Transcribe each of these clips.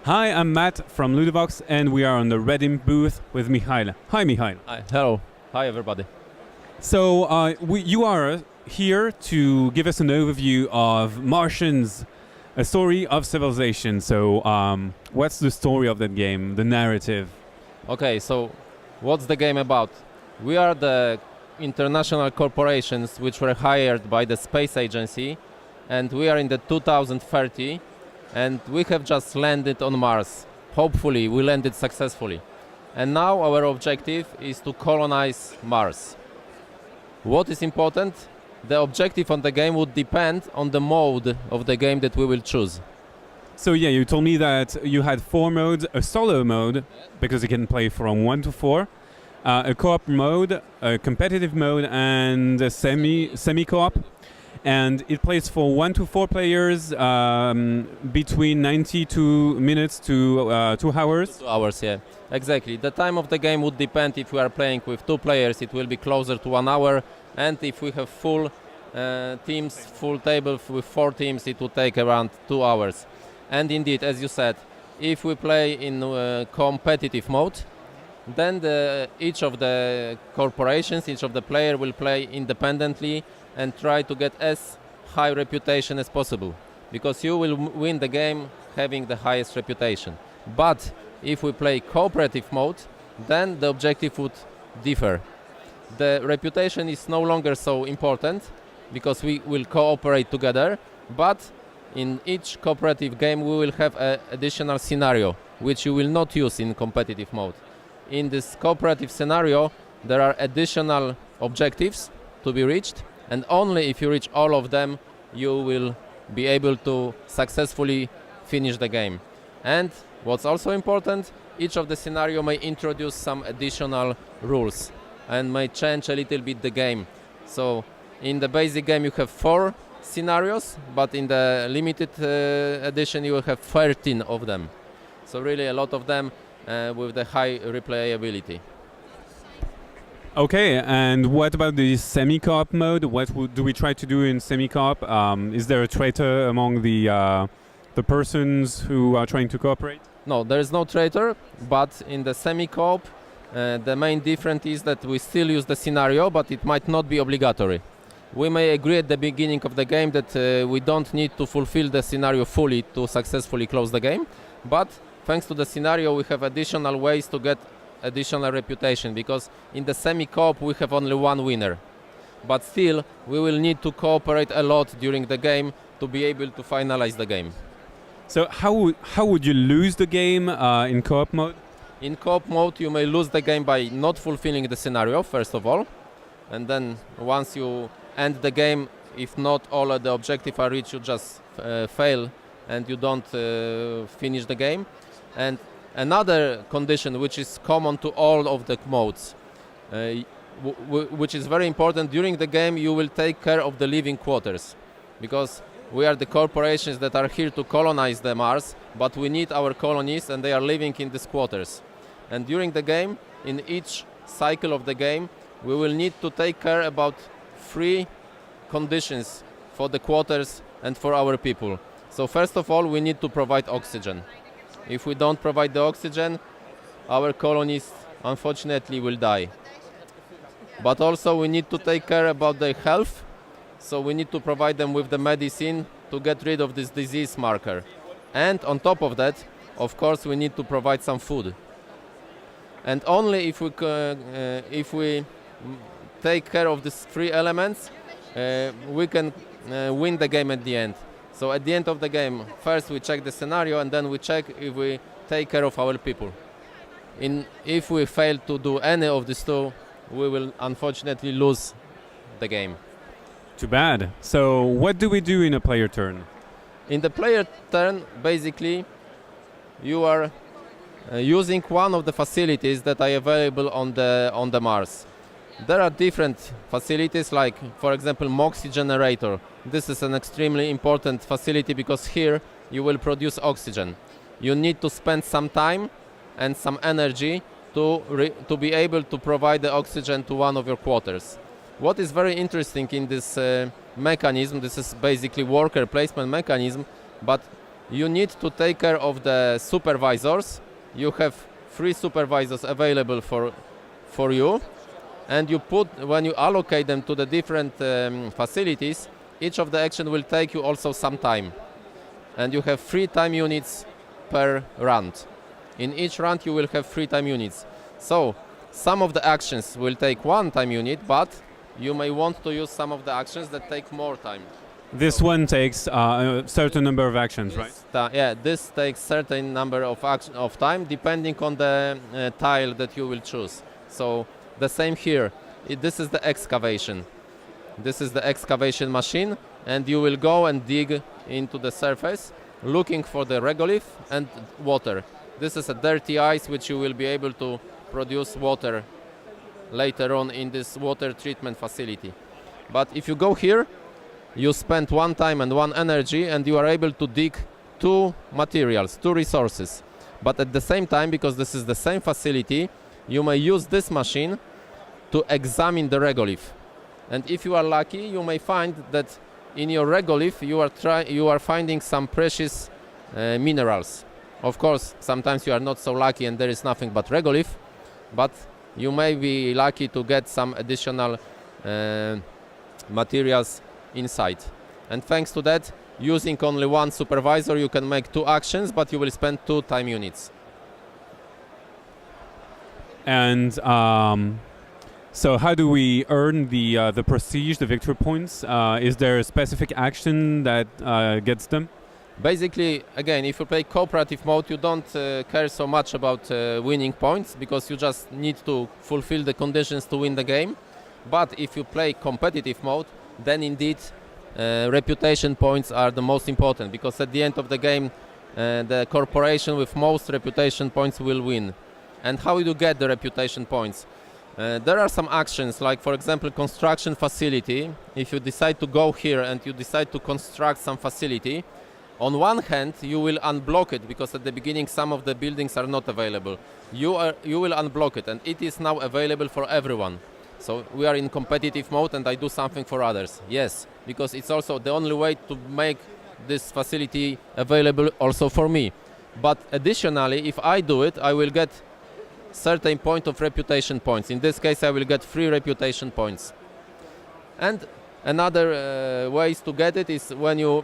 Hi, I'm Matt from Ludovox, and we are on the Redim booth with Michael. Hi, Michael. Hi. Hello. Hi, everybody. So you are here to give us an overview of Martians, a story of civilization. So what's the story of that game, the narrative? Okay, so what's the game about? We are the international corporations which were hired by the space agency, and we are in the 2030, and we have just landed on Mars. Hopefully, we landed successfully. And now our objective is to colonize Mars. What is important? The objective on the game would depend on the mode of the game that we will choose. So yeah, you told me that you had 4 modes, a solo mode, because you can play from 1 to 4, a co-op mode, a competitive mode, and a semi-co-op. And it plays for 1 to 4 players between 92 minutes to 2 hours. 2 hours, yeah. Exactly. The time of the game would depend. If we are playing with 2 players, it will be closer to 1 hour. And if we have full teams, full table with 4 teams, it would take around 2 hours. And indeed, as you said, if we play in competitive mode, then each of the corporations, each of the player will play independently and try to get as high reputation as possible, because you will win the game having the highest reputation. But if we play cooperative mode, then the objective would differ. The reputation is no longer so important because we will cooperate together, but in each cooperative game we will have an additional scenario which you will not use in competitive mode. In this cooperative scenario there are additional objectives to be reached, and only if you reach all of them you will be able to successfully finish the game. And what's also important, each of the scenario may introduce some additional rules and may change a little bit the game. So in the basic game you have 4 scenarios, but in the limited edition you will have 13 of them. So really a lot of them with the high replayability. Okay, and what about the semi-co-op mode? What do we try to do in semi-co-op? Is there a traitor among the persons who are trying to cooperate? No, there is no traitor, but in the semi-co-op the main difference is that we still use the scenario, but it might not be obligatory. We may agree at the beginning of the game that we don't need to fulfill the scenario fully to successfully close the game, but thanks to the scenario we have additional ways to get additional reputation, because in the semi-co-op we have only 1 winner. But still, we will need to cooperate a lot during the game to be able to finalize the game. So how would you lose the game in co-op mode? In co-op mode you may lose the game by not fulfilling the scenario, first of all. And then once you end the game, if not all of the objectives are reached, you just fail and you don't finish the game. And another condition which is common to all of the modes, which is very important, during the game you will take care of the living quarters, because we are the corporations that are here to colonize the Mars, but we need our colonies and they are living in these quarters. And during the game, in each cycle of the game, we will need to take care about 3 conditions for the quarters and for our people. So first of all, we need to provide oxygen. If we don't provide the oxygen, our colonies unfortunately will die. But also we need to take care about their health, so we need to provide them with the medicine to get rid of this disease marker. And on top of that, of course, we need to provide some food. And only if we take care of these 3 elements, we can win the game at the end. So at the end of the game, first we check the scenario and then we check if we take care of our people. If we fail to do any of these 2, we will unfortunately lose the game. Too bad. So what do we do in a player turn? In the player turn, basically, you are using one of the facilities that are available on the Mars. There are different facilities, like for example Moxie generator. This is an extremely important facility because here you will produce oxygen. You need to spend some time and some energy to be able to provide the oxygen to one of your quarters. What is very interesting in this mechanism, this is basically worker placement mechanism, but you need to take care of the supervisors. You have 3 supervisors available for you, and when you allocate them to the different facilities, each of the action will take you also some time, and you have 3 time units per round. In each round you will have 3 time units. So some of the actions will take 1 time unit, but you may want to use some of the actions that take more time. This one takes a certain number of actions, right? This takes certain number of time depending on the tile that you will choose. So the same here. This is the excavation. This is the excavation machine, and you will go and dig into the surface looking for the regolith and water. This is a dirty ice which you will be able to produce water later on in this water treatment facility. But if you go here, you spend 1 time and 1 energy, and you are able to dig 2 materials, 2 resources. But at the same time, because this is the same facility, you may use this machine to examine the regolith. And if you are lucky, you may find that in your regolith you are finding some precious minerals. Of course, sometimes you are not so lucky and there is nothing but regolith, but you may be lucky to get some additional materials inside. And thanks to that, using only 1 supervisor, you can make 2 actions, but you will spend 2 time units. And so how do we earn the prestige, the victory points? Is there a specific action that gets them? Basically, again, if you play cooperative mode, you don't care so much about winning points, because you just need to fulfill the conditions to win the game. But if you play competitive mode, then indeed reputation points are the most important, because at the end of the game the corporation with most reputation points will win. And how do you get the reputation points? There are some actions, like for example construction facility. If you decide to go here and you decide to construct some facility, on one hand you will unblock it, because at the beginning some of the buildings are not available. You will unblock it, and it is now available for everyone. So we are in competitive mode and I do something for others. Yes, because it's also the only way to make this facility available also for me. But additionally, if I do it, I will get certain point of reputation points. In this case, I will get 3 reputation points. And another ways to get it is when you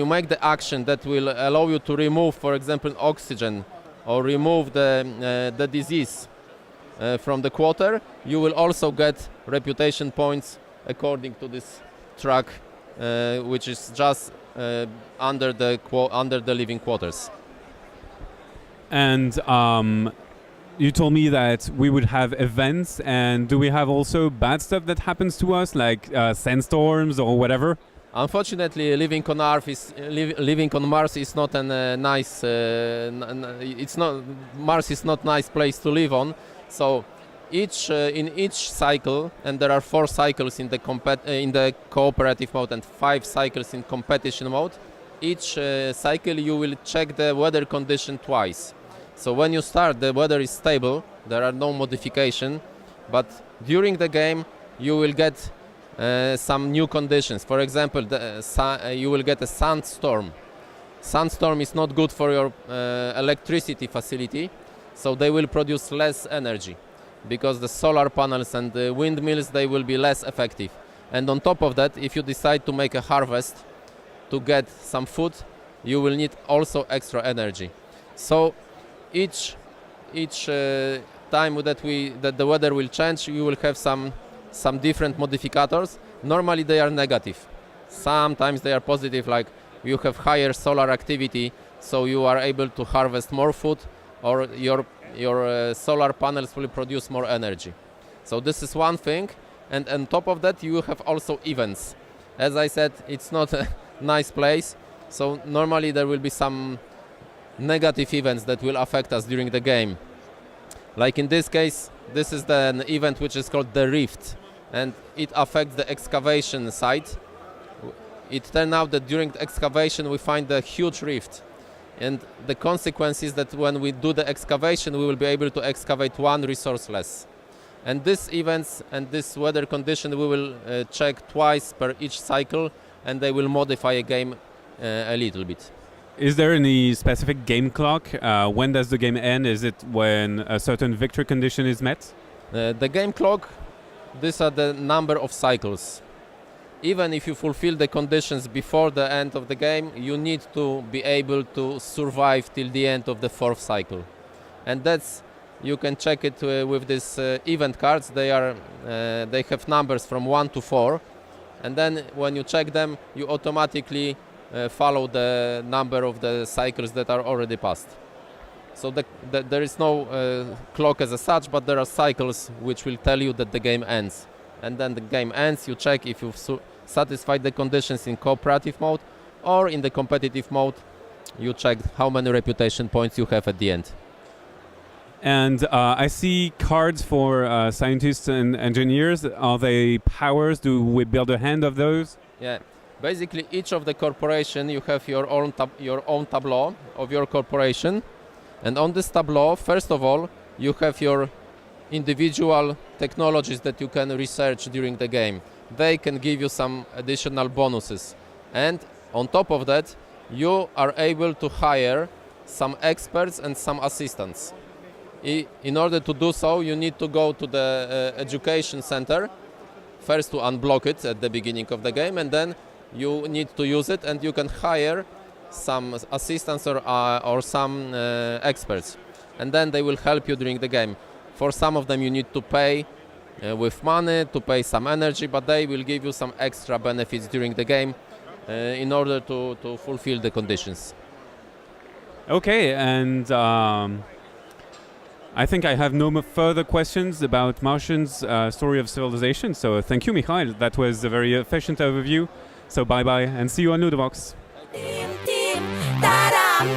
make the action that will allow you to remove, for example, oxygen, or remove the disease from the quarter, you will also get reputation points according to this track, which is just under the living quarters. And you told me that we would have events, and do we have also bad stuff that happens to us, like sandstorms or whatever? Unfortunately, living on Mars is not a nice. Mars is not nice place to live on. So in each cycle, and there are 4 cycles in the cooperative mode and 5 cycles in competition mode. Each cycle you will check the weather condition twice. So when you start, the weather is stable, there are no modification, but during the game you will get some new conditions. For example, you will get a sandstorm. Sandstorm is not good for your electricity facility, so they will produce less energy, because the solar panels and the windmills, they will be less effective. And on top of that, if you decide to make a harvest to get some food, you will need also extra energy. So each time that the weather will change, you will have some different modificators. Normally they are negative. Sometimes they are positive, like you have higher solar activity, so you are able to harvest more food, or your solar panels will produce more energy. So this is one thing. And on top of that, you have also events. As I said, it's not a nice place, so normally there will be some negative events that will affect us during the game. Like in this case, this is an event which is called the Rift, and it affects the excavation site. It turned out that during the excavation we find a huge rift, and the consequence is that when we do the excavation, we will be able to excavate 1 resource less. And these events and this weather condition we will check twice per each cycle, and they will modify a game a little bit. Is there any specific game clock? When does the game end? Is it when a certain victory condition is met? The game clock, these are the number of cycles. Even if you fulfill the conditions before the end of the game, you need to be able to survive till the end of the 4th cycle. And that's, you can check it with these event cards. They have numbers from 1 to 4. And then when you check them, you automatically follow the number of the cycles that are already passed. So there is no clock as such, but there are cycles which will tell you that the game ends. And then the game ends, you check if you've satisfied the conditions in cooperative mode, or in the competitive mode, you check how many reputation points you have at the end. And I see cards for scientists and engineers. Are they powers? Do we build a hand of those? Yeah, basically each of the corporation, you have your own tableau of your corporation. And on this tableau, first of all, you have your individual technologies that you can research during the game. They can give you some additional bonuses. And on top of that, you are able to hire some experts and some assistants. In order to do so, you need to go to the education center, first to unblock it at the beginning of the game, and then you need to use it, and you can hire some assistants or some experts. And then they will help you during the game. For some of them you need to pay with money, to pay some energy, but they will give you some extra benefits during the game in order to fulfill the conditions. Okay, and I think I have no further questions about Martians' story of civilization. So thank you, Mikhail. That was a very efficient overview. So bye-bye and see you on Ludovox. Taram,